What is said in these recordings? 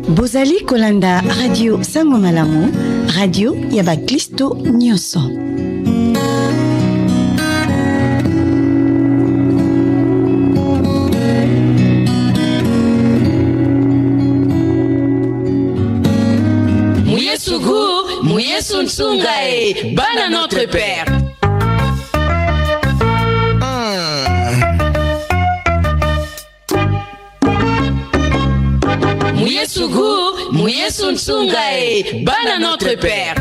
Bozali kolanda radio Sango Malamu, radio yaba Kristo nyonso. Mouyesu Nsungae, bana notre Père. Mouyesu Nsungae, bana notre Père.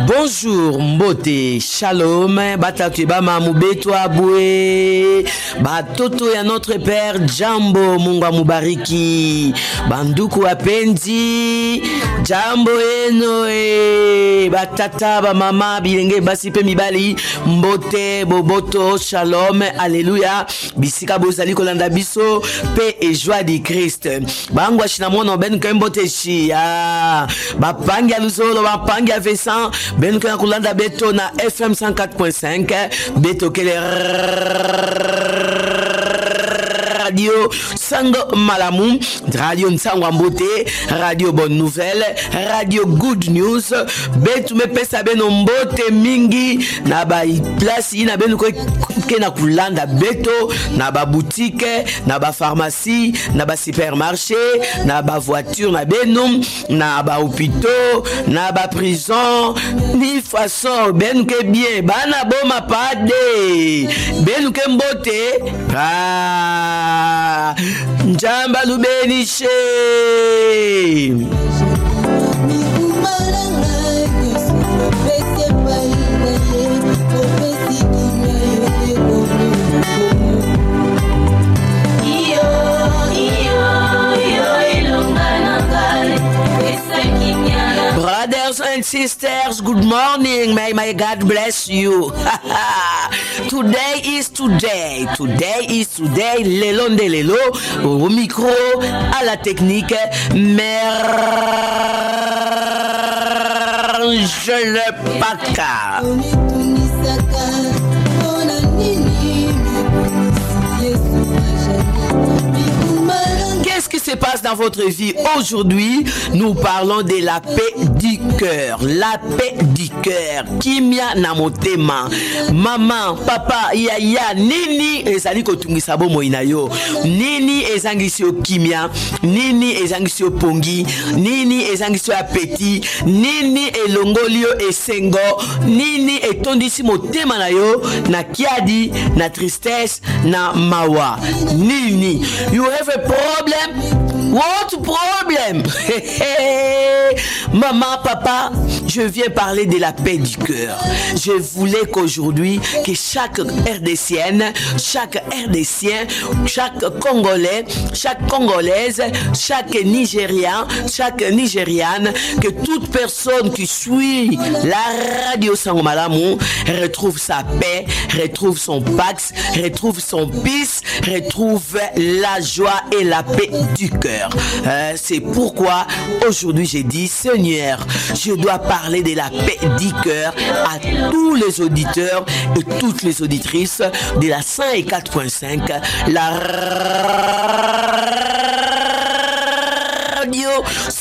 Bonjour Mbote, Shalom, Batatu Bama Mubeto Aboué, Batoto ya notre Père Jambo Mungu Mubariki, Banduku Apendi, Jambo Eno Batata ba mama bilenge basipe mibali Mbote Boboto Shalom, Alléluia, Bisika Bozali kolanda biso, paix et joie de Christ. Bangwa Shinamon Ben Kembote Shia, Bapangi Aluzolo, Bapangi Avesan, Ben Kulanda Beto na FM 104.5 Beto Kele Radio Sango Malamu, Radio Nsango Mbote, Radio Bonne Nouvelle, Radio Good News. Betu me pesa beno mbote mingi na ba place ina beno ke na kulanda beto na ba boutique, na ba pharmacie, na ba supermarché, na ba voiture na beno, na ba hôpital, na ba prison, ni façon beno ke bien bana boma pade beno ke mbote Njamba Lubenishe. Brothers and sisters, good morning. May God bless you. Today is today. Today is today. Lelo de lelo. Au micro, à la technique. Mère, je le paca. Qu'est-ce qui se passe dans votre vie aujourd'hui? Nous parlons de la paix du cœur. La paix du cœur. Kimia na motema. Maman, papa, yaya, nini ezali kotungisa bo moina yo. Nini ezangisi yo kimia. Nini ezangisi yo pongi. Nini ezangisi yo appétit. Nini elongoli yo esengo. Nini etondisi motema na yo na kiadi, na tristesse, na mawa. Nini. You have a problem? What problem? Maman, papa, je viens parler de la paix du cœur. Je voulais qu'aujourd'hui, que chaque RDCienne, chaque RDCien, chaque Congolais, chaque Congolaise, chaque Nigérian, chaque Nigériane, que toute personne qui suit la radio Sango Malamu retrouve sa paix, retrouve son pax, retrouve son peace, retrouve la joie et la paix du cœur. C'est pourquoi aujourd'hui j'ai dit, Seigneur, je dois parler de la paix du cœur à tous les auditeurs et toutes les auditrices de la 104.5, la radio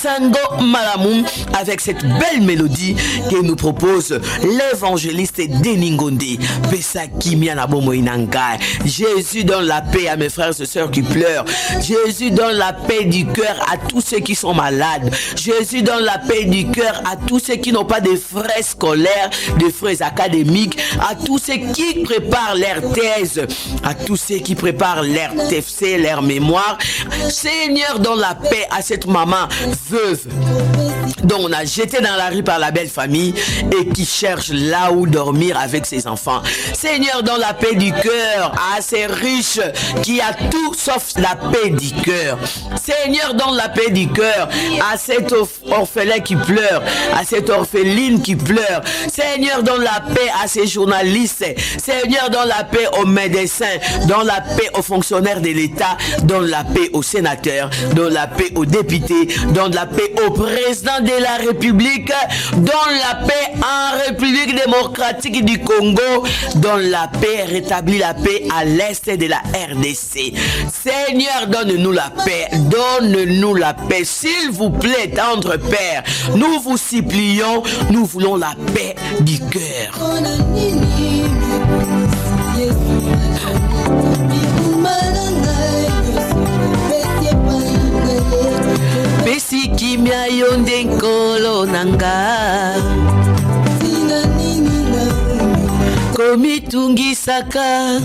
Sango Malamu avec cette belle mélodie que nous propose l'évangéliste Deningonde. Jésus donne la paix à mes frères et sœurs qui pleurent. Jésus donne la paix du cœur à tous ceux qui sont malades. Jésus donne la paix du cœur à tous ceux qui n'ont pas de frais scolaires, de frais académiques, à tous ceux qui préparent leur thèse, à tous ceux qui préparent leur TFC, leur mémoire. Seigneur, donne la paix à cette maman veuve dont on a jeté dans la rue par la belle famille et qui cherche là où dormir avec ses enfants. Seigneur, donne la paix du cœur à ces riches qui a tout sauf la paix du cœur. Seigneur, donne la paix du cœur à cet orphelin qui pleure, à cette orpheline qui pleure. Seigneur, donne la paix à ces journalistes. Seigneur, donne la paix aux médecins, donne la paix aux fonctionnaires de l'État, donne la paix aux sénateurs, donne la paix aux députés, donne la paix au président de la République, donne la paix en République démocratique du Congo, donne la paix, rétablit la paix à l'est de la RDC. Seigneur, donne-nous la paix, donne-nous la paix, s'il vous plaît, tendre Père. Nous vous supplions, nous voulons la paix du cœur. Pesi kimia yonde nkolo nanga komitungisaka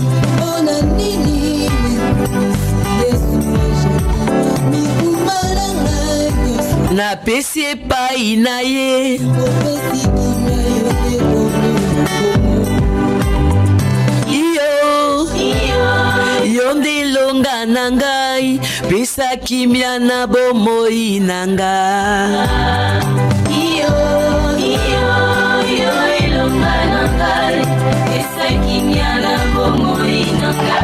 na pesi epai na ye yonde longa nangai pesa kimia na bomoi nanga longa nangai pesa kimia na bomoi nanga.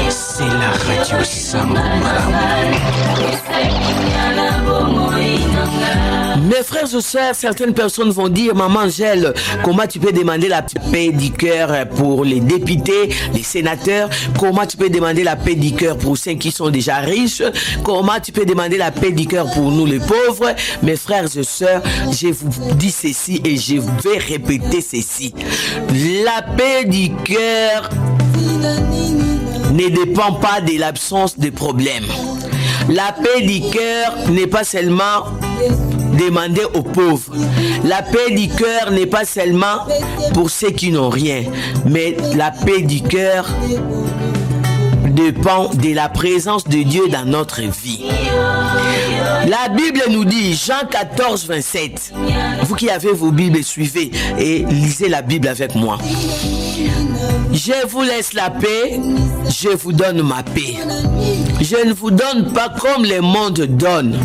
C'est la radio Sango Malamu. Mes frères et sœurs, certaines personnes vont dire: Maman Angèle, comment tu peux demander la paix du cœur pour les députés, les sénateurs? Comment tu peux demander la paix du cœur pour ceux qui sont déjà riches? Comment tu peux demander la paix du cœur pour nous les pauvres? Mes frères et sœurs, je vous dis ceci et je vais répéter ceci. La paix du cœur ne dépend pas de l'absence de problèmes. La paix du cœur n'est pas seulement demandée aux pauvres. La paix du cœur n'est pas seulement pour ceux qui n'ont rien, mais la paix du cœur dépend de la présence de Dieu dans notre vie. La Bible nous dit, Jean 14, 27. Vous qui avez vos Bibles, suivez et lisez la Bible avec moi. Je vous laisse la paix, je vous donne ma paix. Je ne vous donne pas comme le monde donne.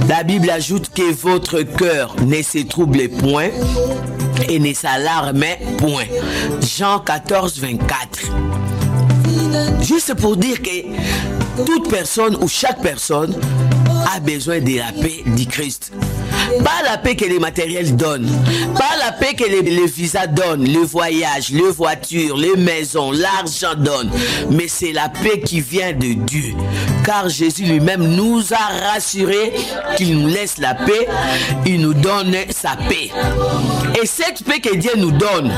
La Bible ajoute que votre cœur ne se trouble point et ne s'alarme point. Jean 14, 24. Juste pour dire que toute personne ou chaque personne a besoin de la paix du Christ. Pas la paix que les matériels donnent, pas la paix que les visas donnent, le voyage, les voitures, les maisons, l'argent donne, mais c'est la paix qui vient de Dieu. Car Jésus lui-même nous a rassurés qu'il nous laisse la paix, il nous donne sa paix. Et cette paix que Dieu nous donne,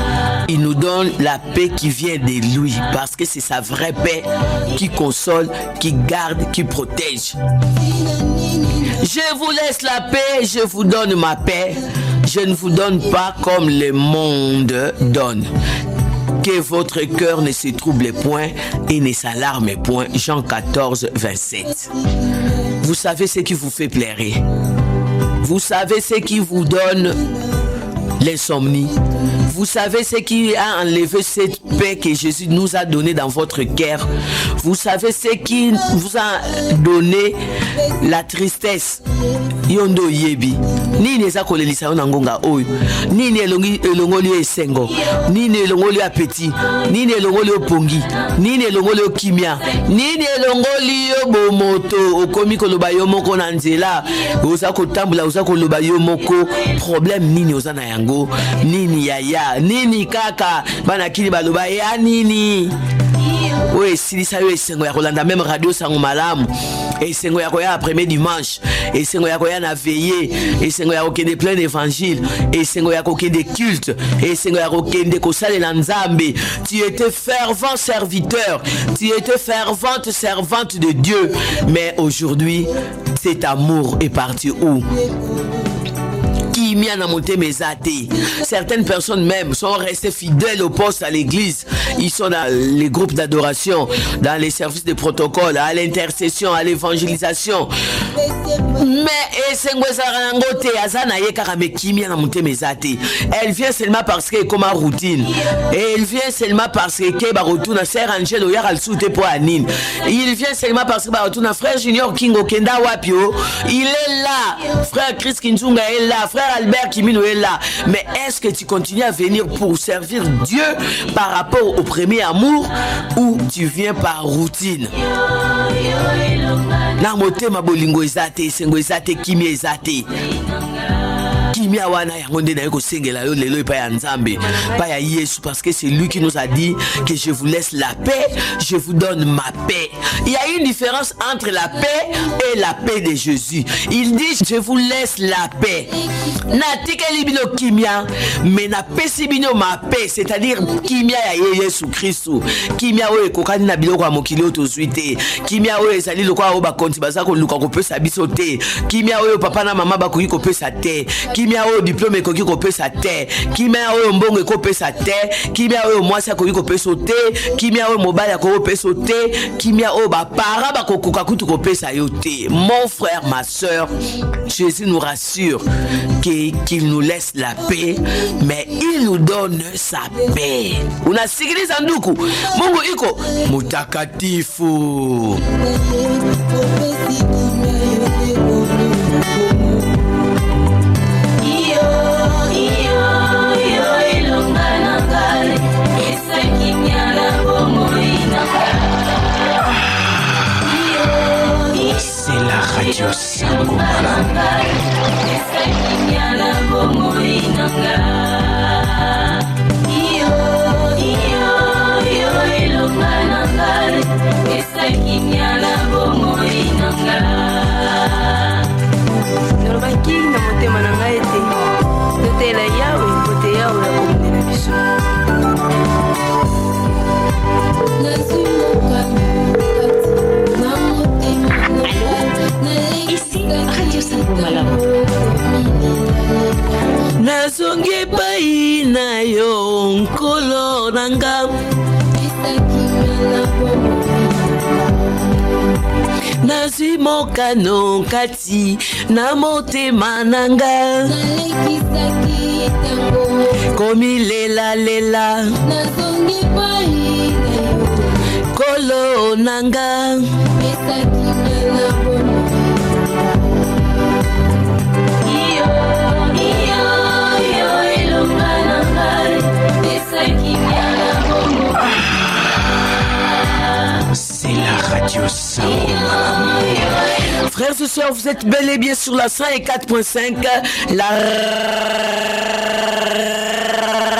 il nous donne la paix qui vient de lui, parce que c'est sa vraie paix qui console, qui garde, qui protège. Je vous laisse la paix, je vous donne ma paix. Je ne vous donne pas comme le monde donne. Que votre cœur ne se trouble point et ne s'alarme point. Jean 14, 27. Vous savez ce qui vous fait pleurer. Vous savez ce qui vous donne l'insomnie. Vous savez ce qui a enlevé cette paix que Jésus nous a donnée dans votre cœur. Vous savez ce qui vous a donné la tristesse. Yondo yebi. Nini eza kolelisa yo na ngonga oyo. Nini elongoli esengo. Nini elongoli apeti. Nini elongoli opongi. Nini elongoli okimia. Nini elongoli yo bomoto. Okomi koloba yo moko na nzela. Oza kotambula oza koloba yo moko. Problème nini oza na yango. Nini yaya. Nini kaka. Bana kini baloba ya nini. oyo esilisa yo esengo ya kolanda même radio sango malamu, esengo ya koya premier dimanche, esengo ya koya na veillée, esengo ya kokende plein d'évangile, esengo ya kokende culte, esengo ya kokende kosalela Nzambe. Tu étais fervent serviteur, tu étais fervente servante de Dieu, mais aujourd'hui cet amour est parti où? Certaines personnes même sont restées fidèles au poste à l'église. Ils sont dans les groupes d'adoration, dans les services de protocole, à l'intercession, à l'évangélisation. Mais elle vient seulement parce que comme routine. Et elle vient seulement parce que il vient seulement parce que frère Junior Kingo Kenda Wapio, il est là. Frère Chris Kinzunga est là. Frère Albert Kimino est là. Mais est-ce que tu continues à venir pour servir Dieu par rapport au premier amour ou tu viens par routine? Namote mabolingo ezate, sengo ezate, kimi ezate. Kimia wana yango nde na yoko sengela yo lelo epa ya Nzambe, pa ya Yesu, parce que c'est lui qui nous a dit que je vous laisse la paix, je vous donne ma paix. Il y a une différence entre la paix et la paix de Jésus. Il dit je vous laisse la paix. Na tikeli bino kimia, mais na pesi bino ma paix, c'est-à-dire kimia ya Yesu Kristo. Kimia oyo ekokani na biloko ya mokili otozuite. Kimia oyo ezali lokwa oyo bakonti baza koluka kopesa biso te. Kimia oyo papa na mama bakoki kopesa te. Kimia oyo diplôme ekoki kopesa te. Kimia oyo mbongo ekopesa te. Kimia oyo mwasi akoki kopesa te. Kimia oyo mobali akoki kopesa te. Kimia oyo bapara bakokoka kutu kopesa yo te. Mon frère, ma soeur, Jésus nous rassure qu'il nous laisse la paix, mais il nous donne sa paix. Unasikiliza nduku, Mungu iko mutakatifu. C'est la radio Sango Malamu. Ici, Radio Sango Malamu. Nazonge pai na yo nkolo nanga, nazwi mokano kati na motema nanga, komi lela lela kolo nanga. C'est la radio Sango Malamu. Frères et sœurs, vous êtes bel et bien sur la 104.5, la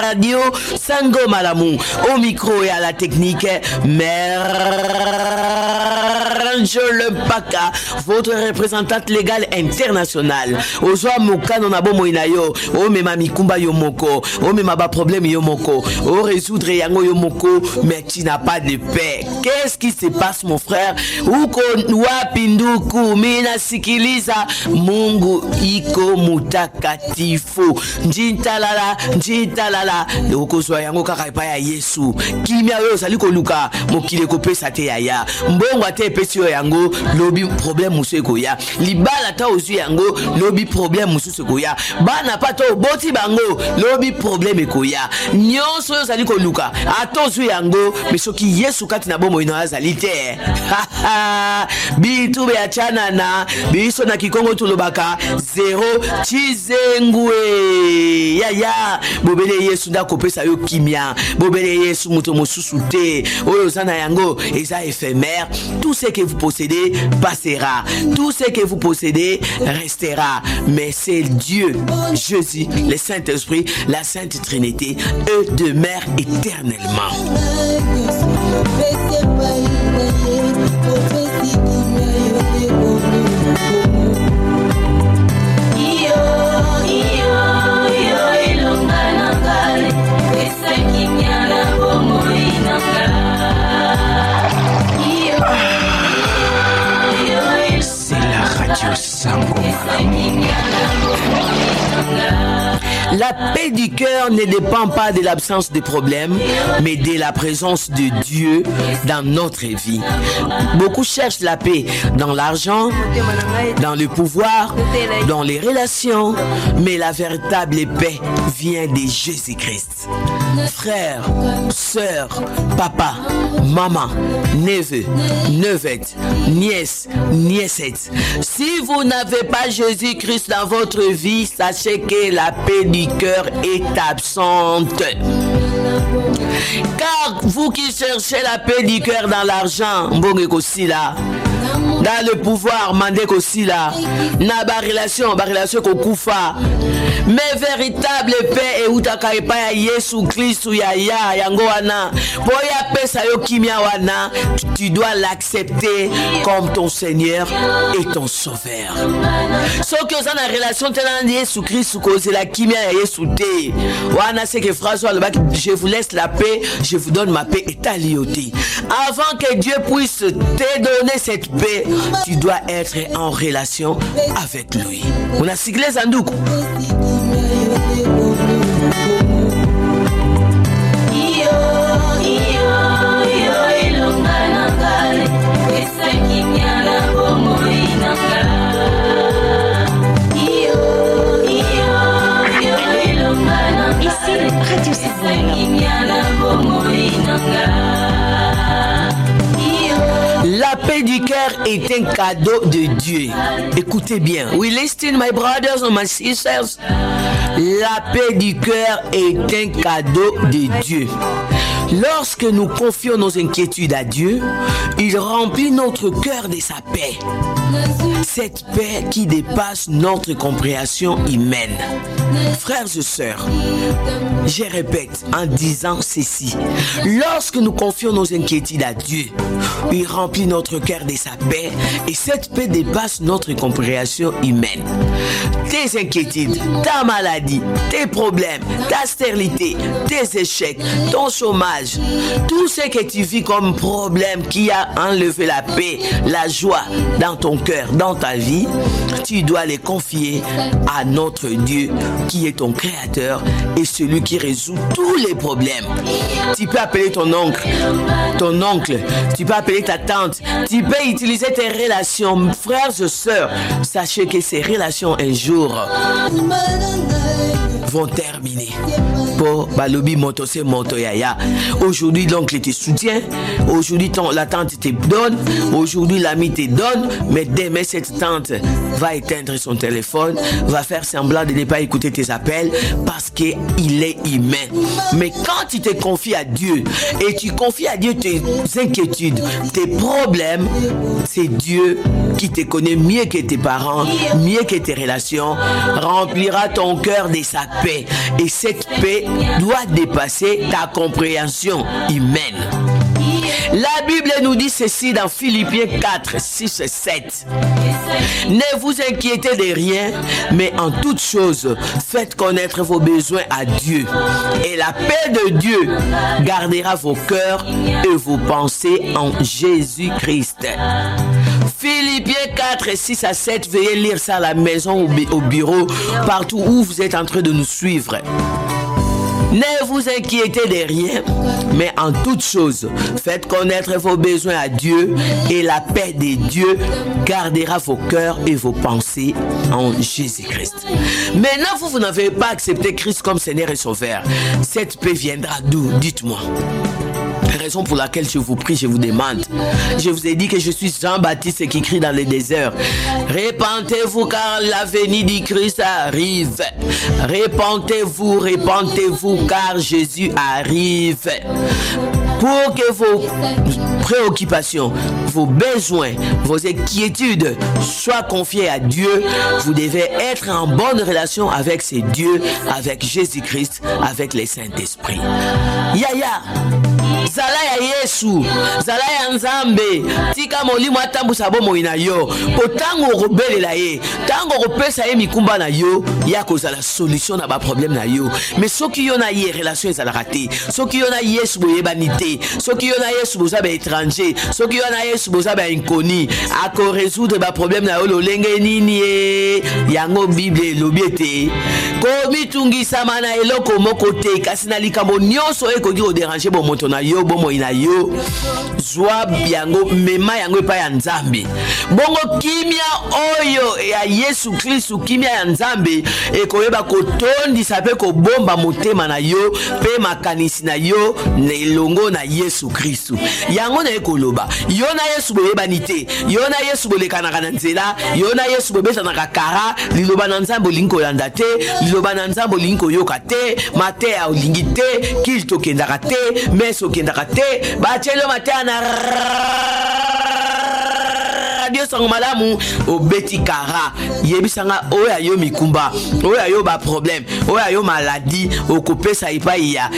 radio Sango Malamu. Au micro et à la technique, Mère le Baka, votre représentante légale internationale. Ozwa mokano na bomo inayo, o mema mikumba yo moko, o mema ba problème yo moko, o résoudre yango yo moko, mais tu n'as pas de paix. Qu'est-ce qui se passe mon frère? Uko wapi nduku? Mina sikiliza, Mungu iko mutakatifu. Njitalala, njitalala. Ukozwa yango kaka epa ya Yesu. Kimia yo sali koluka, mokile kopesa te yaya. Mbongo ate pesi yo yango, lobi problème musu ekoya. Libala ta ozu yango, lobi problème musu ekoya. Bana pato boti bango, lobi problème ekoya. Nyonso yo sali koluka, atozu yango, mesoki Yesu kati na bomo ino azali te. Bitu be achana na biso na Kikongo tulobaka zero chizengwe. Ya bobele Yesu nda kopesa yo kimia. Bobele Yesu muto mosusu te. Oyo zana yango eza éphémère. Tout ce que vous possédez passera. Tout ce que vous possédez restera. Mais c'est Dieu, Jésus, le Saint-Esprit, la Sainte Trinité, eux demeurent éternellement. C'est la radio Sango Malamu. La paix du cœur ne dépend pas de l'absence de problèmes, mais de la présence de Dieu dans notre vie. Beaucoup cherchent la paix dans l'argent, dans le pouvoir, dans les relations, mais la véritable paix vient de Jésus-Christ. Frères, sœurs, papa, maman, neveu, nevette, nièce, niècette, si vous n'avez pas Jésus-Christ dans votre vie, sachez que la paix du cœur est absente. Car vous qui cherchez la paix du cœur dans l'argent, dans le pouvoir, mandek aussi là, na ba relation kokufa, mais véritable paix et utaka epa ya Yesu Kristu ya yango wana, boya pesa yo kimia wana, tu dois l'accepter comme ton Seigneur et ton Sauveur. Ce que ça na relation tena Yesu Kristu cause la kimia ya Yesu te, wana c'est que François le bac, je vous laisse la paix, je vous donne ma paix et ta lioti. Avant que Dieu puisse te donner cette paix, tu dois être en relation avec lui. On a siglé Zandoukou. Radio Sango La paix du cœur est un cadeau de Dieu. Écoutez bien. We listen, my brothers and my sisters. La paix du cœur est un cadeau de Dieu. Lorsque nous confions nos inquiétudes à Dieu, il remplit notre cœur de sa paix. Cette paix qui dépasse notre compréhension humaine. Frères et sœurs, je répète en disant ceci. Lorsque nous confions nos inquiétudes à Dieu, il remplit notre cœur de sa paix et cette paix dépasse notre compréhension humaine. Tes inquiétudes, ta maladie, tes problèmes, ta stérilité, tes échecs, ton chômage, tout ce que tu vis comme problème qui a enlevé la paix, la joie dans ton cœur, dans ta vie, tu dois les confier à notre Dieu qui est ton créateur et celui qui résout tous les problèmes. Tu peux appeler ton oncle, tu peux appeler ta tante, tu peux utiliser tes relations, frères et sœurs. Sachez que ces relations un jour vont terminer. Pour Balobi Motose Motoyaya. Aujourd'hui, l'oncle te soutient. Aujourd'hui, la tante te donne. Aujourd'hui, l'ami te donne. Mais demain, cette tante va éteindre son téléphone, va faire semblant de ne pas écouter tes appels parce qu'il est humain. Mais quand tu te confies à Dieu et tu confies à Dieu tes inquiétudes, tes problèmes, c'est Dieu qui te connaît mieux que tes parents, mieux que tes relations, remplira ton cœur de sa paix. Et cette paix doit dépasser ta compréhension humaine. La Bible nous dit ceci dans Philippiens 4, 6 et 7. Ne vous inquiétez de rien, mais en toute chose, faites connaître vos besoins à Dieu. Et la paix de Dieu gardera vos cœurs et vos pensées en Jésus-Christ. Philippiens 4, 6 à 7, veuillez lire ça à la maison, au bureau, partout où vous êtes en train de nous suivre. Ne vous inquiétez de rien, mais en toute chose, faites connaître vos besoins à Dieu et la paix de Dieu gardera vos cœurs et vos pensées en Jésus-Christ. Maintenant, vous n'avez pas accepté Christ comme Seigneur et Sauveur. Cette paix viendra d'où? Dites-moi. Raison pour laquelle je vous prie, je vous demande. Je vous ai dit que je suis Jean-Baptiste qui crie dans le désert. Repentez-vous car la venue du Christ arrive. Repentez-vous, repentez-vous car Jésus arrive. Pour que vos préoccupations, vos besoins, vos inquiétudes soient confiés à Dieu, vous devez être en bonne relation avec ces dieux, avec Jésus-Christ, avec les Saint-Esprit. Yaya, zala ya Yesu, zala ya Nzambe, tika molimo atambusa bomoi na yo, po tango robelela ye, tango ropesa ye mikumba na yo, ya kozala solution na ba problème na yo. Mais soki yo na ye relation ezalaka te, soki yo na Yesu boyebani te, soki yo na Yesu boza ba étranger, soki yo na Yesu boza ba inconnu, ako résoudre ba problème na yo lolenge nini ye, yango Bible elobi ete komi tungisa na eloko moko te, kasi na likambo nyonso ekoki kodéranger bo moto na yo, bo moi na yo, zwa yango mema yango epa ya Nzambe. Bongo kimia oyo ya Yesu Kristu, kimia ya Nzambe ekoyeba kotondisa pe kobomba motema na yo pe makanisi na yo nelongo na Yesu Kristu. Yango na ekoloba yo na Yesu boyebani te, yo na Yesu bolekanaka na nzela, yo na Yesu bobesanaka kara, liloba na Nzambe olingi kolanda te, liloba na Nzambe olingi koyoka te, mateya olingi te, kilto kendaka te, meso kendaka te, bachelo mateya na radio sango malamu obeti kara, yebisanga oya yo mikumba, oya yo ba problème, oya yo maladie, okopesa ipai ya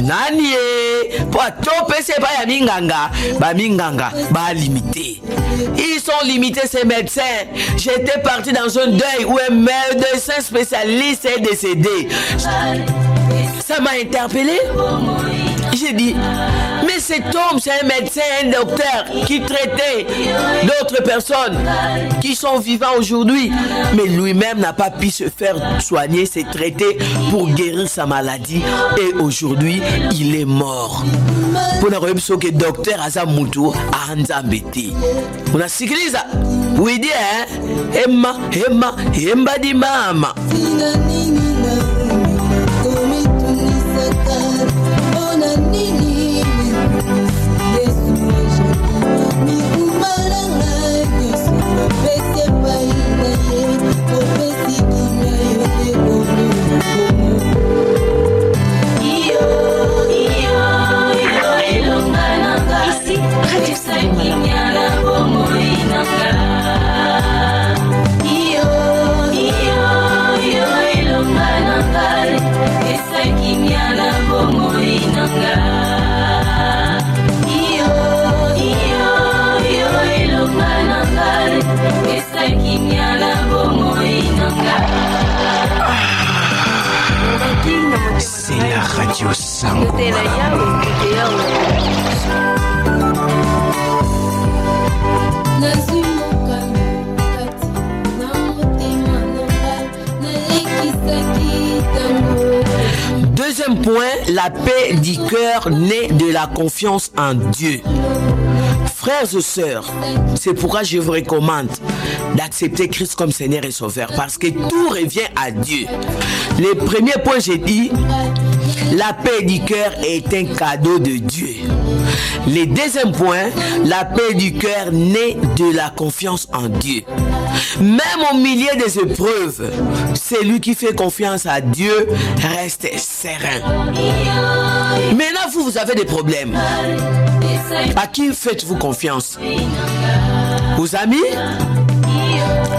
nani ye, po atopesa ipai ya minganga, ba minganga ba limité. Ils sont limités ces médecins. J'étais parti dans un deuil où un médecin spécialiste est décédé. Ça m'a interpellé. J'ai dit, mais cet homme, c'est un médecin, un docteur qui traitait d'autres personnes qui sont vivants aujourd'hui. Mais lui-même n'a pas pu se faire soigner, se traiter pour guérir sa maladie. Et aujourd'hui, il est mort. Pour ne pas dire que le docteur Azamutu a Nzambeti. On a cyclisé. Oui, dit, hein? Emma di mama. C'est la radio Sango Malamu. Deuxième point, la paix du cœur naît de la confiance en Dieu. Frères et sœurs, c'est pourquoi je vous recommande d'accepter Christ comme Seigneur et Sauveur, parce que tout revient à Dieu. Le premier point, j'ai dit, la paix du cœur est un cadeau de Dieu. Le deuxième point, la paix du cœur naît de la confiance en Dieu. Même au milieu des épreuves, celui qui fait confiance à Dieu reste serein. Maintenant, vous avez des problèmes. À qui faites-vous confiance? Aux amis?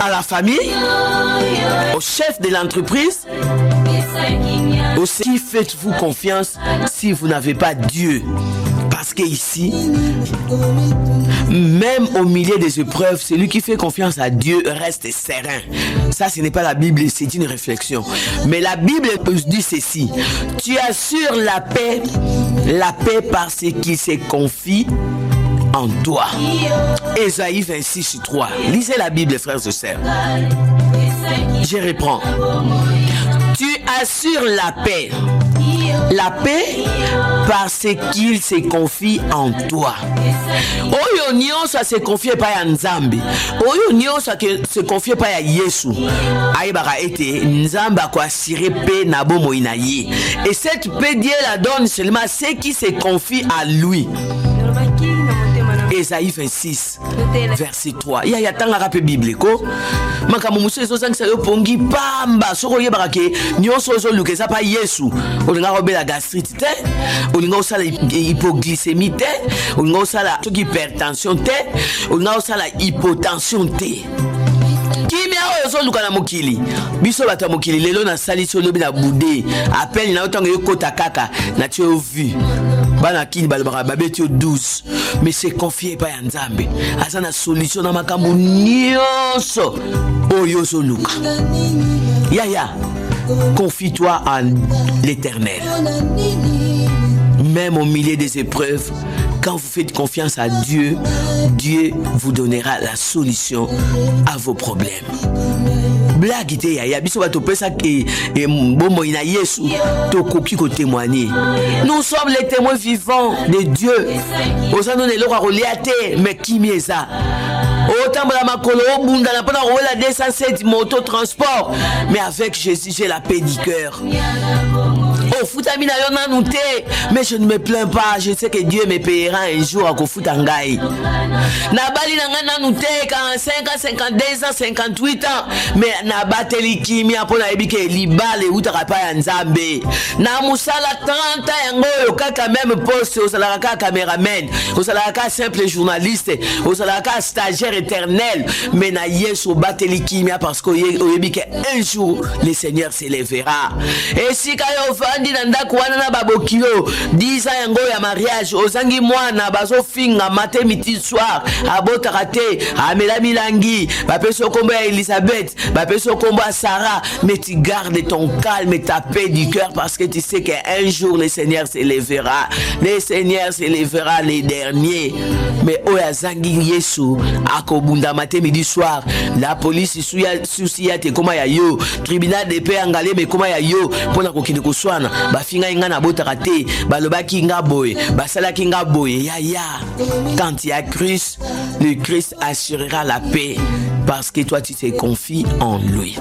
À la famille? Au chef de l'entreprise? Aussi, qui faites-vous confiance si vous n'avez pas Dieu? Parce que ici, même au milieu des épreuves, celui qui fait confiance à Dieu reste serein. Ça, ce n'est pas la Bible, c'est une réflexion. Mais la Bible dit ceci: tu assures la paix parce qu'il se confie en toi. Ésaïe 26:3. Lisez la Bible, frères et sœurs. Je reprends. Tu assures la paix parce qu'il se confie en toi. Oyo nyonso se confie pa ya Nzambe, oyo nyonso se confie pa ya Yesu, ayebaka ete Nzambe ko assurer paix na bomoi na ye. Et cette paix Dieu la donne seulement à ceux qui se confient à lui. Ésaïe 26 verset 3. Ya tanga rape Bible ko. Makambo muso ezosangisa yo pongi pamba soko yebaka ke nyonso ozoluka eza pa Yesu. Olinga kobela gastrite te, olinga osala hypoglycémie te, olinga osala soki hypertension te, olinga osala hypotension te. Kimia oyo ozoluka na mokili biso bato ya mokili lelo na salisi olobi na bude appel na otango yokota kaka na tio vu bana kini balobaka babeti yo 12 mais c'est confié pa ya Nzambe asa na solution na makambo nyonso oyo ozoluka. Ya confie-toi en l'Éternel. Même au milieu des épreuves, quand vous faites confiance à Dieu, Dieu vous donnera la solution à vos problèmes. Blague te ya biso bato pesa ke bombo ina Yesu to koki ko témoigner. Nous sommes les témoins vivants de Dieu. Osano ne loko reliate mais kimieza. Otambola makolo obunda na pona rola 207 moto transport mais avec Jésus j'ai la paix du cœur. Oh futami na yo nanu te mais je ne me plains pas, je sais que Dieu me payera un jour à kofuta ngai. Na bali na nga nanu te 45 ans, 52 ans, 58 ans mais na bateli kimia pona ebike libale utaka pa ya Nzambe. Na musala 30 ans yango kaka même poste osala ka caméraman, osala ka simple journaliste, osala ka stagiaire éternel mais na Yesu bateli kimia parce que oyebike un jour le Seigneur s'élèvera. Et si kayo fandi na ndako wana na babokilo 10 ans yango ya mariage ozangi mwana bazo finga matin midi soir abotaka te amela milangi bapeso kombo ya Elisabeth bapeso kombo ya Sarah mais tu gardes ton calme et ta paix du cœur parce que tu sais qu'un jour le Seigneur s'élèvera. Le Seigneur s'élèvera les derniers mais oya zangi Yesu akobunda matin midi soir la police souci ya te koma ya yo tribunal de paix angale mais koma ya yo pona kokinde koswana bafinga inga na botaka te balobaki nga boye basalaki nga boye ya quand il y a Christ, le Christ assurera la paix parce que toi tu te confies en lui.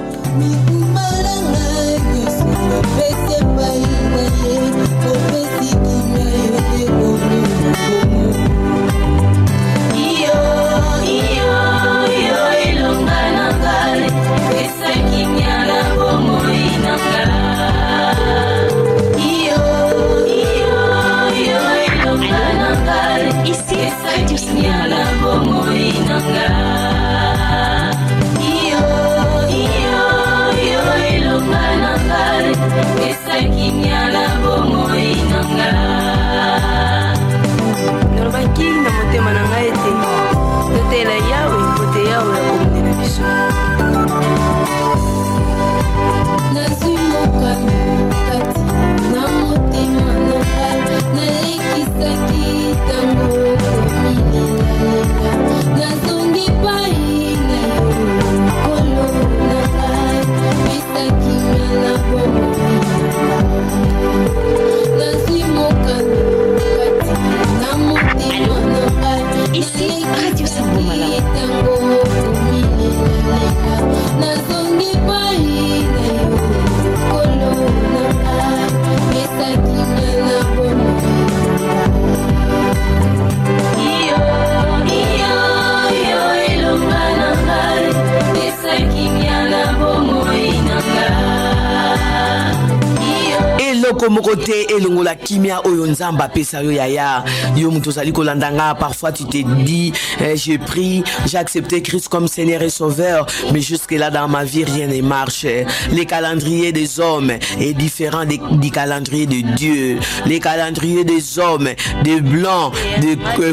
Mokote elongola kimia oyo Nzamba pesa yo yaya yo muto zali kolandanga parfois tu te dis j'ai pris, j'ai accepté Christ comme Seigneur et Sauveur mais jusque là dans ma vie rien ne marche. Les calendriers des hommes est différent du calendrier de Dieu. Les calendriers des hommes des blancs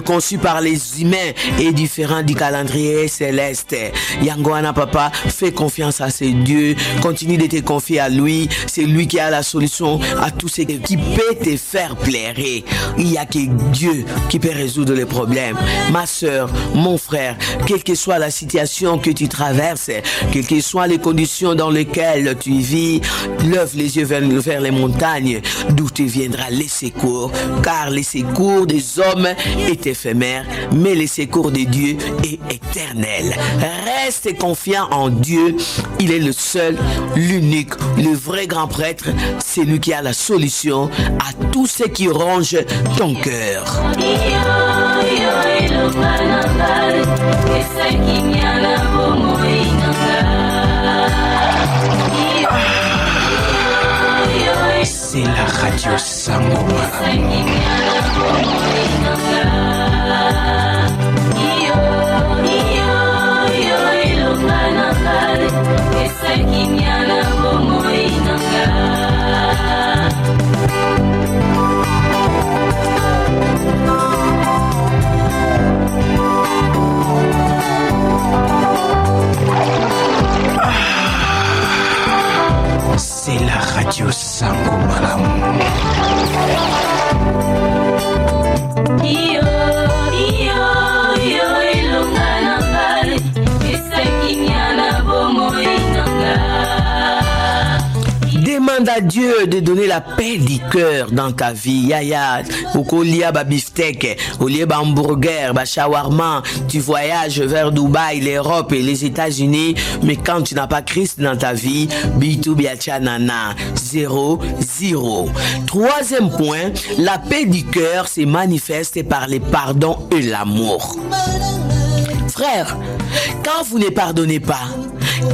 conçus par les humains est différent du calendrier céleste. Yangoana papa, fais confiance à ce Dieu, continue de te confier à lui, c'est lui qui a la solution à tout ce qui peut te faire plaire. Il n'y a que Dieu qui peut résoudre les problèmes. Ma soeur, mon frère, quelle que soit la situation que tu traverses, quelles que soient les conditions dans lesquelles tu vis, lève les yeux vers les montagnes d'où te viendra les secours, car les secours des hommes est éphémère, mais le secours de Dieu est éternel. Reste confiant en Dieu, il est le seul, l'unique, le vrai grand prêtre, c'est lui qui a la solution à tout ce qui ronge ton cœur. C'est la radio Sango Malamu. C'est la radio Sango Malamu. Demande à Dieu de donner la paix du cœur dans ta vie. Yaya, au lieu ba beefsteak, au lieu ba hamburger, ba shawarma, tu voyages vers Dubaï, l'Europe et les États-Unis, mais quand tu n'as pas Christ dans ta vie, bitu biachanana, 0, 0. Troisième point, la paix du cœur se manifeste par les pardons et l'amour. Frère, quand vous ne pardonnez pas,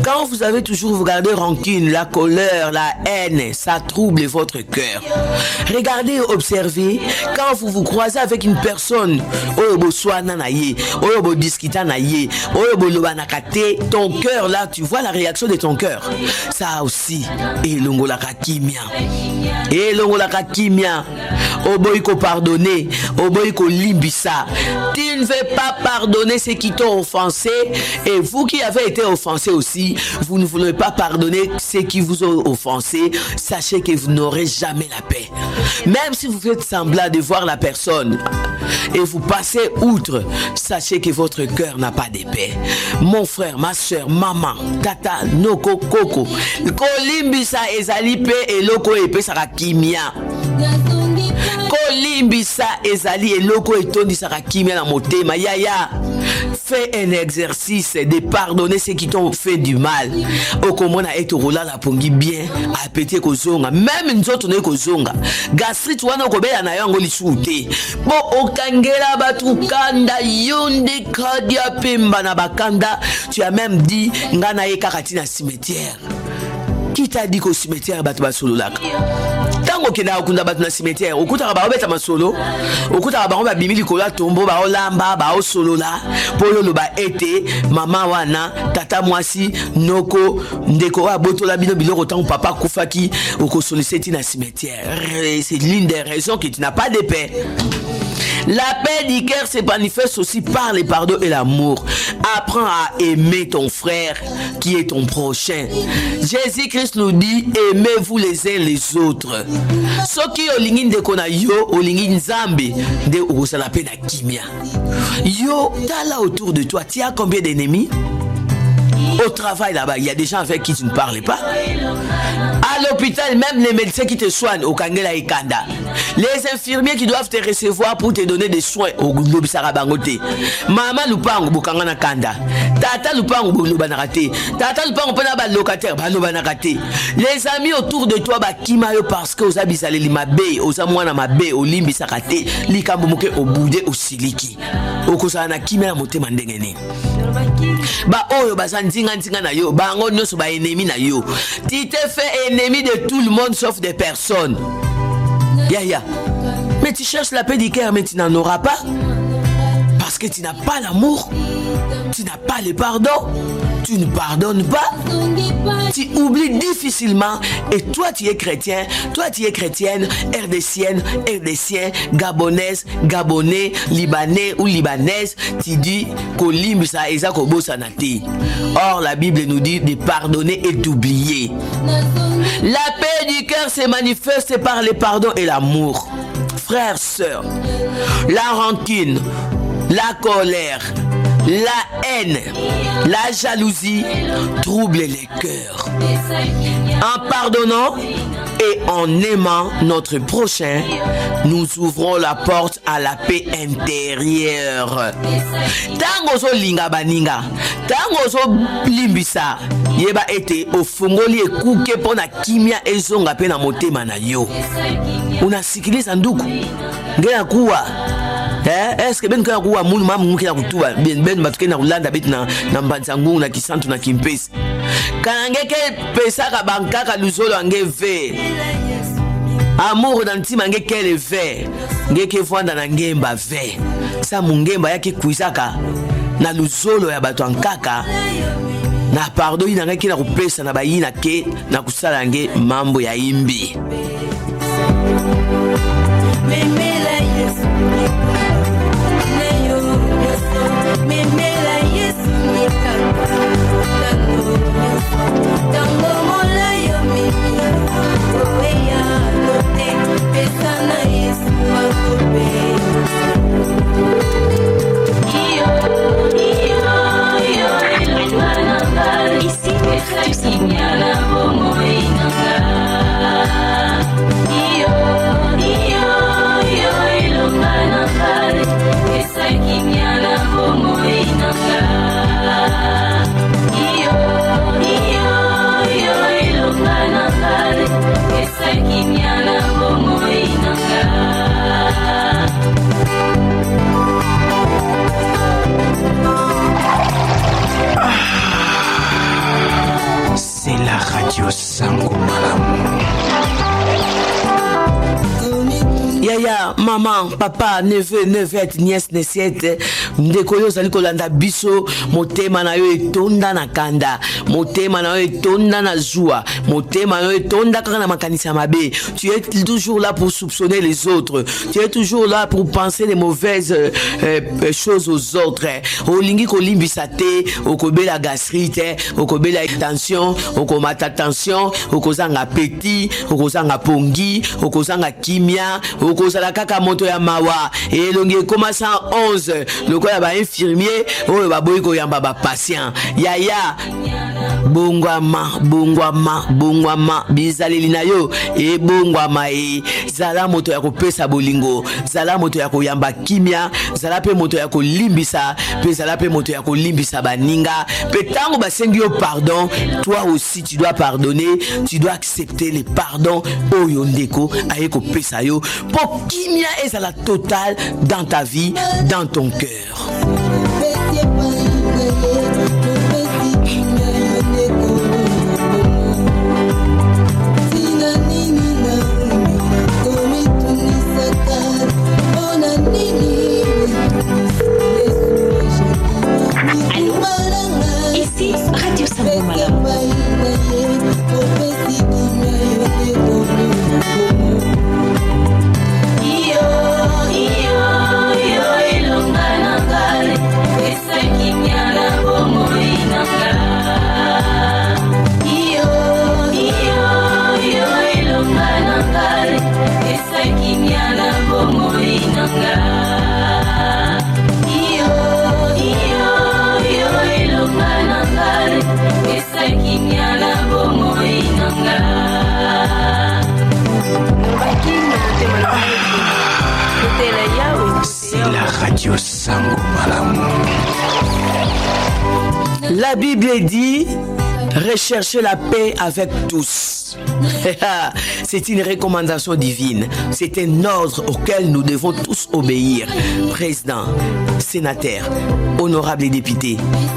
quand vous avez toujours vous gardez rancune, la colère, la haine, ça trouble votre cœur. Regardez, observez, quand vous vous croisez avec une personne, ton cœur là, tu vois la réaction de ton cœur. Ça aussi, oboyko pardonner, oboyko limbisa. Tu ne veux pas pardonner ceux qui t'ont offensé, et vous qui avez été offensé aussi, vous ne voulez pas pardonner ceux qui vous ont offensé. Sachez que vous n'aurez jamais la paix. Même si vous faites semblant de voir la personne et vous passez outre, sachez que votre cœur n'a pas de paix. Mon frère, ma soeur, maman, tata, noko, koko, kolimbisa ezali pe eloko epe saka kimia. Kolimbisa ezali eloko etondisaka kimia na motema. Yaya, fais un exercice de pardonner ceux qui t'ont fait du mal. Okomona etorola la pongi bien, apete kozonga, même nzoto ne kozonga. Gastrite wana okobela na yango lisute. Bo okangela batu kanda yonde kadia pemba na bakanda, tu as même dit ngana ye kakati na cimetière. Qui t'a dit qu'au cimetière batu basololaka? Tango kena okunda batu na cimetière, okuta ba obeta masolo, okuta ba bimi likola tombo ba olamba ba osolola, polo lo ba ete mama wana, tata mwasi, noko, ndeko wa botola bino biloko tango papa kufaki, okosoliseti na cimetière. C'est l'une des raisons que tu n'as pas de paix. La paix du cœur se manifeste aussi par les pardons et l'amour. Apprends à aimer ton frère qui est ton prochain. Jésus-Christ nous dit, aimez-vous les uns les autres. Ce qui est au lingin de kona yo, au lingin nzambe, de urusala pe na kimia. Yo, t'as là autour de toi, tu as combien d'ennemis? Au travail là-bas, il y a des gens avec qui tu ne parles pas. À l'hôpital, même les médecins qui te soignent au Kangela et Kanda. Les infirmiers qui doivent te recevoir pour te donner des soins au Gumbo Sarabangote. Maman Lupango Bukangana Kanda. Tata Lupango Bulubanarate. Tata Lupango Panaba locataire Banobanarate. Les amis autour de toi, Kimayo parce que aux abisale Limabe, aux Amouana Mabe, au Limbi Sakate, Likambomoke au Boudé au Siliki. Au Kosana Kimena Mote Mandengene. Ba oyo bazanzinga na yo, bango nyoso ba ennemi na yo. Tu te fais ennemi de tout le monde sauf des personnes. Ya. Mais tu cherches la paix du cœur, mais tu n'en auras pas. Parce que tu n'as pas l'amour. Tu n'as pas le pardon. Tu ne pardonnes pas. Tu oublies difficilement. Et toi, tu es chrétien. Toi, tu es chrétienne, RDCienne, RDCien, gabonaise, gabonais, libanais ou libanaise. Tu dis qu'Olimbisa Eza Kobo Sanati. Or, la Bible nous dit de pardonner et d'oublier. La paix du cœur se manifeste par le pardon et l'amour. Frères, sœurs, la rancune, la colère, la haine, la jalousie troublent les cœurs. En pardonnant et en aimant notre prochain, nous ouvrons la porte à la paix intérieure. Tango zo linga baninga, tango zo limbisa, yeba ete ofungoli ekuke pona kimia ezonga pena motema na yo. Unasikiliza ndugu, ngea kuwa Est-ce que ben quand ku amulu mamu ki na kutuba ben batuke na kulanda bit na mbanzangu na kisantu na kimpesi kanange ke pesa ka banka ka luzolo ange ve amour dans ntima nge kele ve nge ke vanda na ngemba ve sa mungemba yake kuisaka na luzolo ya bato ankaka na pardon ina nge na kupesa na bayina ke na kusala nge mambo ya imbi C'est la radio Sango Malamu. Yaya, maman, papa, neveu, nevette, nièce, nesiette, ndekoyo zali kolanda biso, motema na yo etonda na kanda, motema na yo etonda na joie, motema na yo etonda kaka na makanisa mabe. Tu es toujours là pour soupçonner les autres. Tu es toujours là pour penser les mauvaises choses aux autres. Olingi kolimbisa te, okobela gastrite, okobela tension, okomata tension, okozanga appétit, okozanga pongi, okozanga kimia, okozala kaka moto ya mawa elongi koma 111 lokola ba infirmier oyo baboyi koyamba ba patient yaya bongwama bizaleli na yo ebongwama zala moto ya kopesa bolingo, zala moto ya koyamba kimia, zala pe moto ya kolimbisa, pe zala pe moto ya kolimbisa baninga. Pe tango basengi yo pardon, toi aussi tu dois pardonner, tu dois accepter les pardons oyo ndeko aye kopesa yo pour kimia ezala totale dans ta vie, dans ton cœur. Ici, Radio Sango Malamu. C'est la radio Sango Malamu. La Bible dit recherchez la paix avec tous. C'est une recommandation divine. C'est un ordre auquel nous devons tous obéir. Président, sénateur, honorables députés,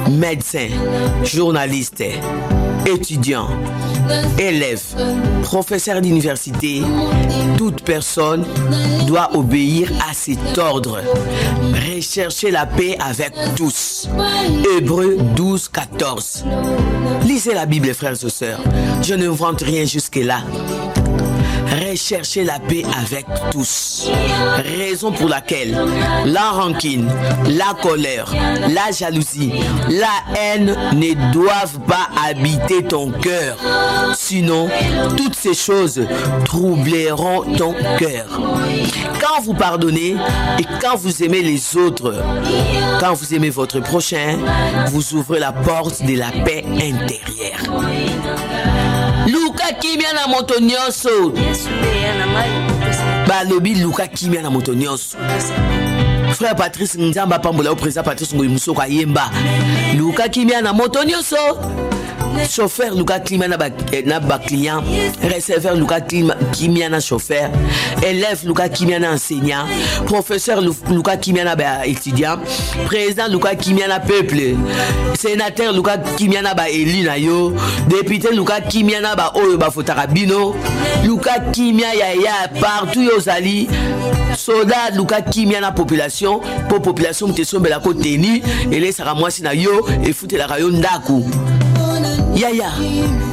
médecins, journalistes, étudiants, élèves, professeurs d'université, toute personne doit obéir à cet ordre. Recherchez la paix avec tous. Hébreux 12, 14. Lisez la Bible, frères et sœurs. Je ne invente rien jusque-là. Recherchez la paix avec tous. Raison pour laquelle la rancune, la colère, la jalousie, la haine ne doivent pas habiter ton cœur. Sinon, toutes ces choses troubleront ton cœur. Quand vous pardonnez et quand vous aimez les autres, quand vous aimez votre prochain, vous ouvrez la porte de la paix intérieure. Luka kimia na moto nyonso. Balobi Luka kimia na moto nyonso. Frère Patrice Nzamba pambola au président Patrice Ngoyimuso kwa yemba. Luka kimia na moto nyonso. chauffeur luka klima na ba client, receveur luka kimia na chauffeur, élève luka kimia na enseignant, professeur luka kimia na ba étudiant, président luka kimia na peuple, sénateur luka kimia na ba élu na yo, député luka kimia na ba oyo ba fotaka bino, luka kimia ya partout yo zali, soldat luka kimia na population, pour population te sombela ko teni, et les sara mwasi na yo et foutela ka yo ndaku. Yaya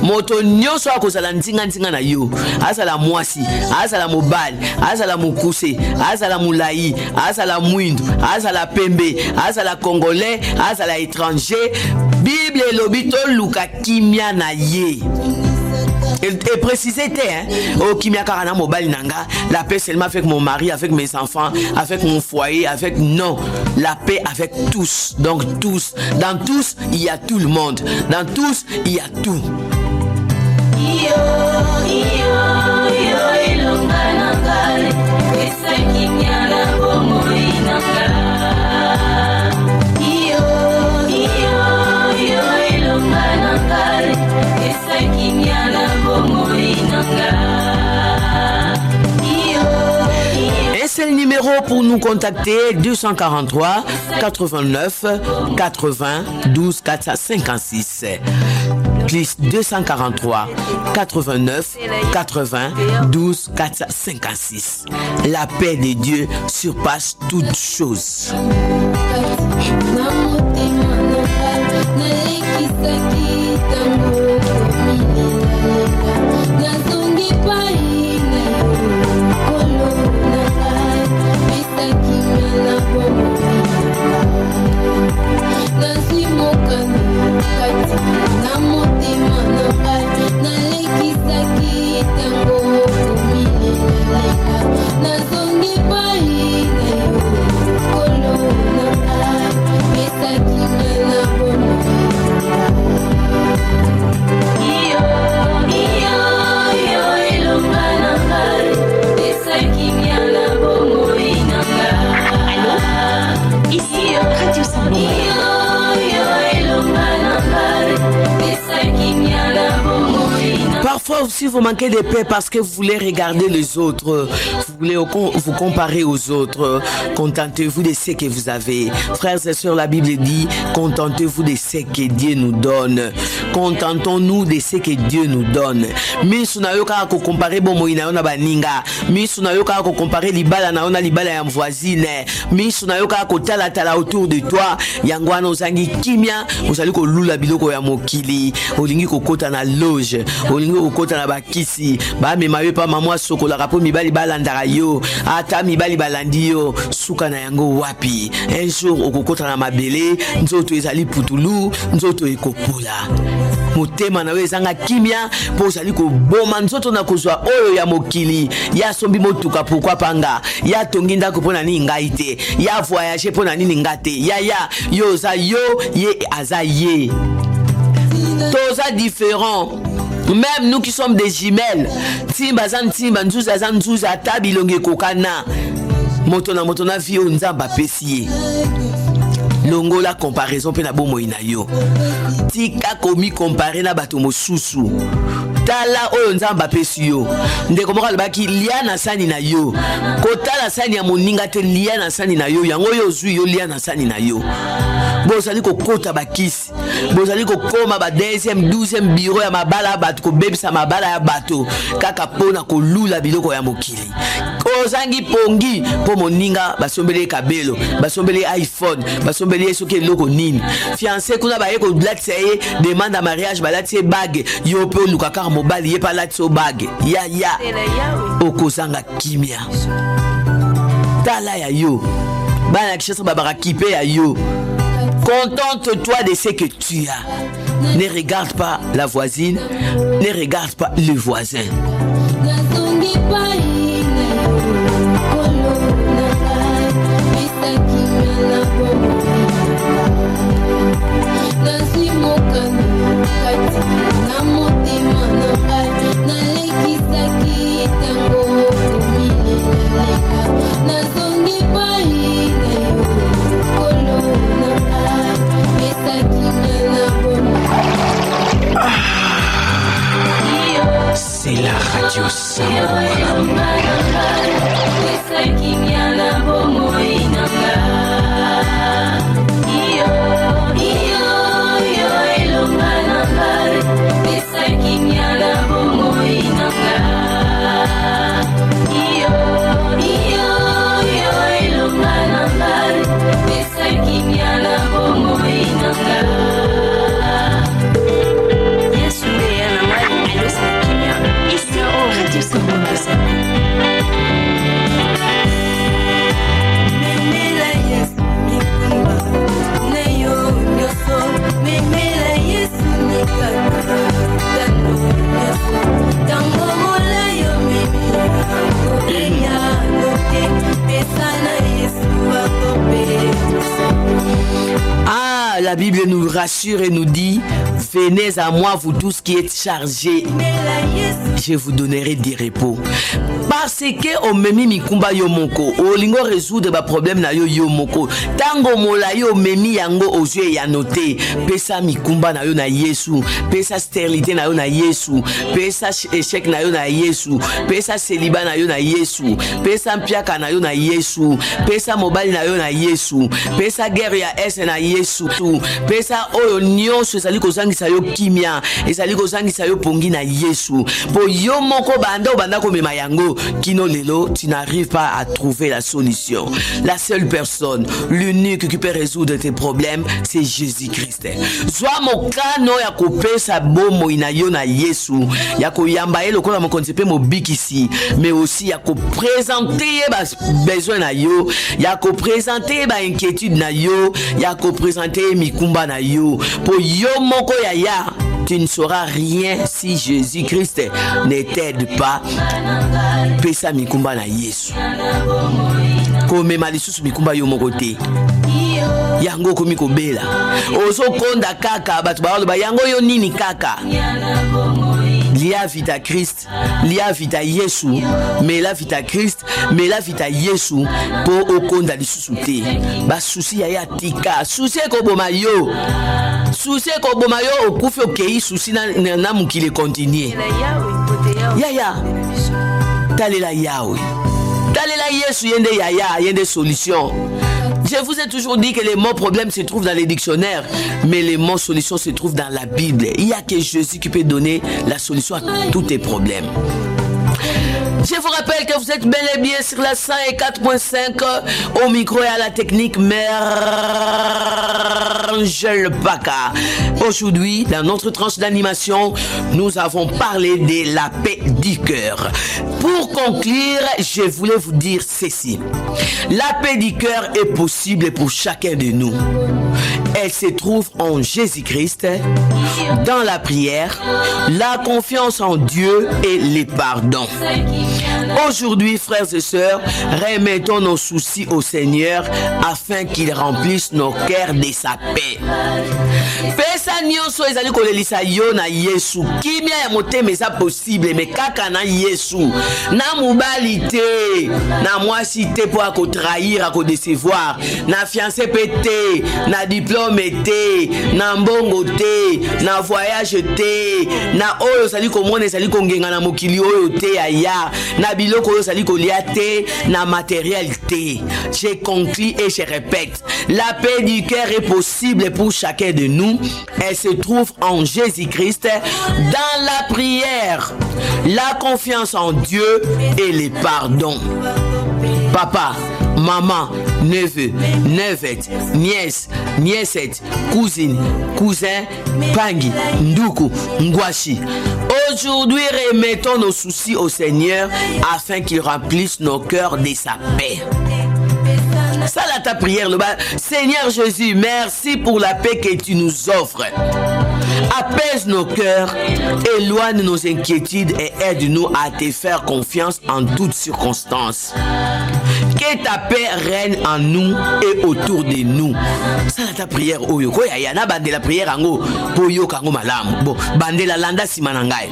moto nyonso akozala nzinga na yo, azala mwasi, azala mobali, azala mukuse, azala mulai, azala mwindu, azala pembe, azala congolais, azala étranger, Bible elobi to luka kimia na ye. Et précisé au kimia karana mobile nanga, la paix seulement avec mon mari, avec mes enfants, avec mon foyer, avec non, la paix avec tous. Donc tous, dans tous il y a tout le monde, dans tous il y a tout. Un seul numéro pour nous contacter, 243 89 80 12 456. Plus 243 89 80 12 456. La paix de Dieu surpasse toutes choses. Parfois aussi vous manquez de paix parce que vous voulez regarder les autres, vous voulez vous comparer aux autres. Contentez-vous de ce que vous avez. Frères et sœurs, la Bible dit, contentez-vous de ce que Dieu nous donne. Contentons-nous de ce que Dieu nous donne. Misu na yoka ko comparer bomo ina na baninga. Misu na yoka ko comparer libala na ona libala ya voisine. Misu na yoka ko tala autour de toi. Yangwana ozangi kimia, ozali ko lula biloko ya mokili. Olingi ko kota na loge. Olingi ko kota na bakisi. Ba mema yo pa mama sokola kapo mibali balandaka yo. Ata mibali balandi yo. Suka na yango wapi. Un jour okokota na mabele, nzoto ezali putulu, nzoto ekopola. Motema na we ezanga kimia po ozali ko boma nzoto na kozwa oyo ya mokili. Ya sombi motuka pourquoi panga. Ya tongi ndako pona ni ngai te. Ya voyager pona nini ngate. Ya yo za yo ye aza ye. Toza différent. Même nous qui sommes des jumelles. Timba zan timba nzuza zan nzuza tabilonge kokana. Motona vie nzamba pesiye. Longo la comparaison pe na bomo ina yo. Tika komi comparer na bato mosusu. Tala oyo nzamba pesi yo. Ndeko moko alobaki lia na sani na yo. Kotala sani ya moninga te lia na sani na yo. Yango yo zui yo lia na sani na yo. Bozali ko kota bakisi. Bozali ko koma ba 10e 12e bureau ya mabala bato ko bebisa mabala ya bato. Kaka pona ko lula biloko ya mokili. Kozangi pongi po moninga basombele kabelo, basombele iPhone, basombele soki loko nini. Fiancé kuna ba yeko blatse demande à mariage balatse bague. Yo pe lukaka mobali ye palatse bague. Ya. Okozanga kimia. Tala ya yo. Bana kishasa babara kipe ya yo. Contente-toi de ce que tu as. Ne regarde pas la voisine, ne regarde pas le voisin. Radio Sango Malamu. Ah, la Bible nous rassure et nous dit: venez à moi, vous tous qui êtes chargés, je vous donnerai du repos. Parce que omemi mikumba yo moko, olingo résoudre ba problème na yo yo moko. Tango mola yo memi yango ozue ya noté. Pesa mikumba na yo na Yesu, pesa stérilité na yo na Yesu, pesa échec na yo na Yesu, pesa célibat na yo na Yesu, pesa mpiaka na yo na Yesu, pesa mobali na yo na Yesu, pesa guerre ya S na Yesu, pesa oyo nyonso ezali kozangisa yo kimia, ezali kozangisa yo pongi na Yesu. Po yo moko banda komema yango kino lelo, tu n'arrives pas à trouver la solution. La seule personne, l'unique qui peut résoudre tes problèmes, c'est Jésus-Christ. Zwa mokano ya kopesa bomo ina yo na Yesu, ya koyamba ye lokola mokonzepe mobikisi, mais aussi ya ko présenter ba besoin na yo, ya ko présenter ba inquiétude na yo, ya ko présenter mikumba na yo. Po yo moko ya tu ne sauras rien si Jésus-Christ ne t'aide pas. Pesa mikumba na Yesu. Komema lisusu mikumba yo moko te. Yango komi kobela. Ozo konda kaka batu ba yango yo nini kaka. Lia vita Christ, lia vita Yesu, mais la vita Christ, mais la vita Yesu po okonda lisusu te. Ba susi ya tika, susi ko boma yo. Susi ko boma yo okufi okei susi na mukile continue. Ya. Talela Yahweh. Talela Yesu yende yende solution. Je vous ai toujours dit que les mots problèmes se trouvent dans les dictionnaires, mais les mots solutions se trouvent dans la Bible. Il n'y a que Jésus qui peut donner la solution à tous tes problèmes. Je vous rappelle que vous êtes bel et bien sur la 104.5 au micro et à la technique Mère Angèle Baka. Aujourd'hui, dans notre tranche d'animation, nous avons parlé de la paix du cœur. Pour conclure, je voulais vous dire ceci. La paix du cœur est possible pour chacun de nous. Elle se trouve en Jésus-Christ, dans la prière, la confiance en Dieu et les pardons. Aujourd'hui, frères et sœurs, remettons nos soucis au Seigneur afin qu'il remplisse nos cœurs de sa paix. Pesa nyonso ezali kolelisa yo na Yesu. Kimia ya motema eza possible, mais kaka na Yesu. Na mobali te, na mwasi te po ako trahir, ako décevoir, na fiancé pe te, na diplôme te, na mbongo te, na voyage te, na oyo sali komona sali kongenga na mokili oyo te aya, na biloko oyo sali kolia te, na matériel te. Je conclue et je répète, la paix du cœur est possible pour chacun de nous. Elle se trouve en Jésus-Christ, dans la prière, la confiance en Dieu et les pardons. Papa, maman, neveu, nevette, nièce, niècette, cousine, cousin, pangi, nduku, ngwashi. Aujourd'hui, remettons nos soucis au Seigneur afin qu'il remplisse nos cœurs de sa paix. Ça là ta prière, le bas. Seigneur Jésus, merci pour la paix que tu nous offres. Apaise nos cœurs, éloigne nos inquiétudes et aide-nous à te faire confiance en toutes circonstances. Que ta paix règne en nous et autour de nous. Ça là ta prière, oyo. Koya yana bande la prière ango, poyo kango malam. Bon, bande la landa simanangai.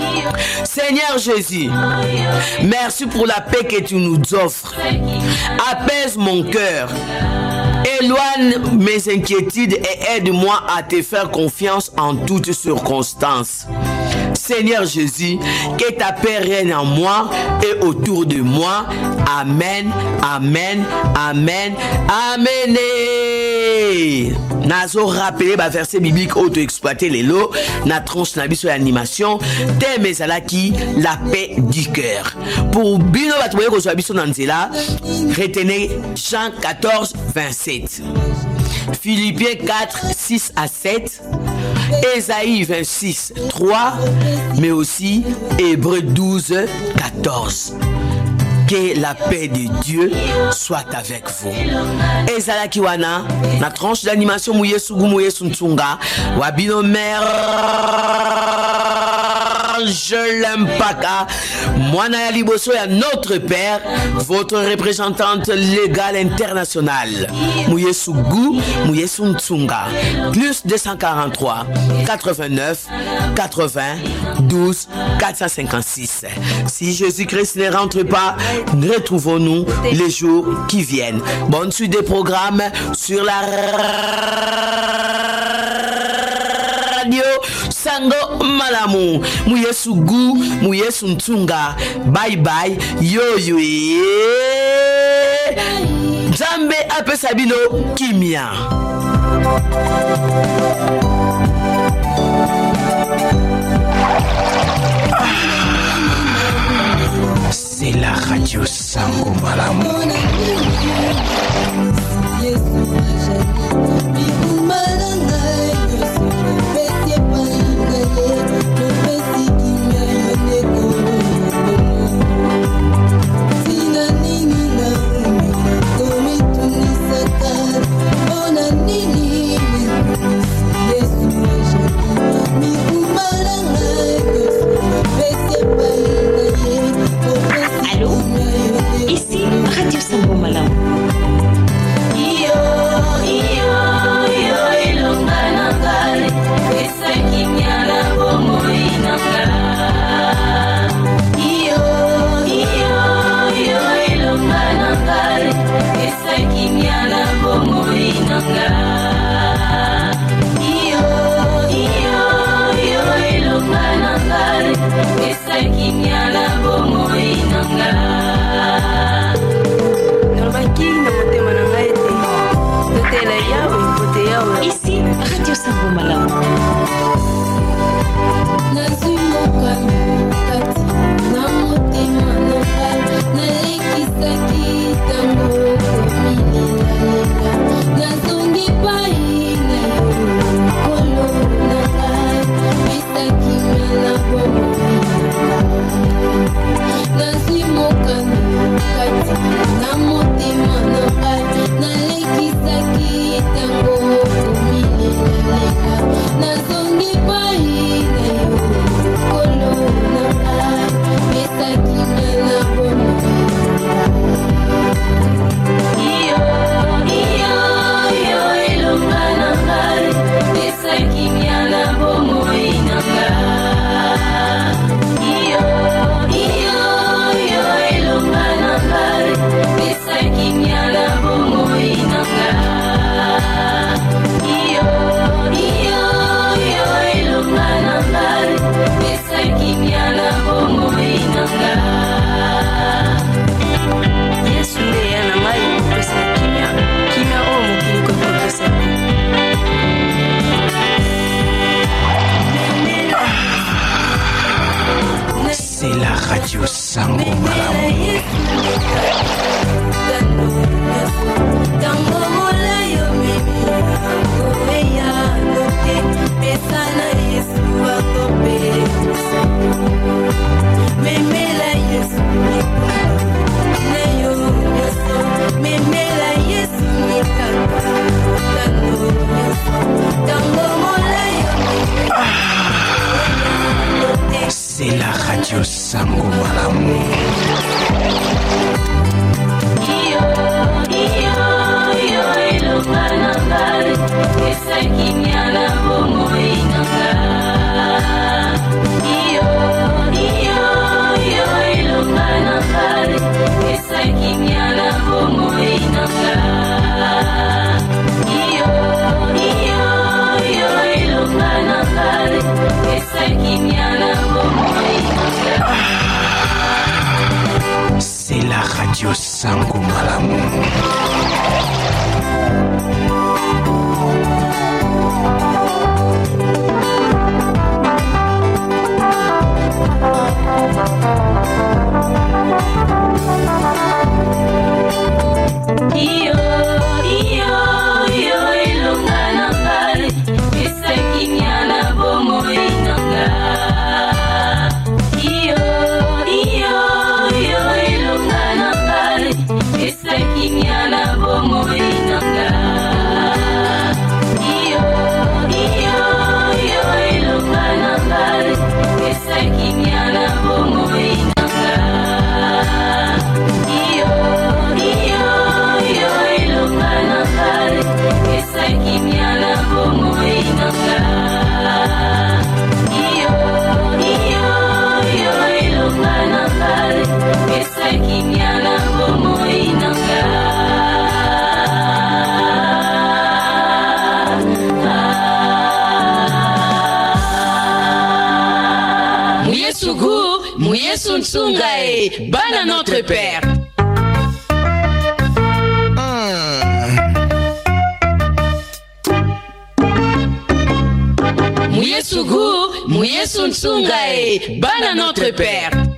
Seigneur Jésus, merci pour la paix que tu nous offres. Apaise mon cœur. Éloigne mes inquiétudes et aide-moi à te faire confiance en toutes circonstances. Seigneur Jésus, que ta paix règne en moi et autour de moi. Amen, amen, amen, amen. Nazo rappeler ba verset biblique auto-exploité les lots, na tronche na biso animation, thème ezalaki la paix du cœur. Pour bino batouye ko so biso nanzela, retenez Jean 14, 27. Philippiens 4, 6 à 7, Ésaïe 26, 3, mais aussi Hébreux 12, 14. Que la paix de Dieu soit avec vous. Ezala kiwana, na tranche d'animation mouye sugu mouye suntunga, wabino mère, je l'aime pas. Mwana ya liboso ya notre père, votre représentante légale internationale. Mouye sugu mouye suntunga. Plus 243 89 80 12 456. Si Jésus-Christ ne rentre pas, retrouvons-nous les jours qui viennent. Bonne suite des programmes sur la radio Sango Malamu. Mouye Sugu, Mouye Suntunga. Bye bye. Yo yo. Jambe Ape Sabino Kimia. C'est la radio Sango Malamu. Ici, Radio Sango Malamu. Ici, Radio Sango Malamu. C'est la radio Sango Malamu. C'est la radio Sango Malamu. Radio Sango Malamu. Mouyesun Tsungae, bana notre père. Mouyesun Tsungae, bana notre père.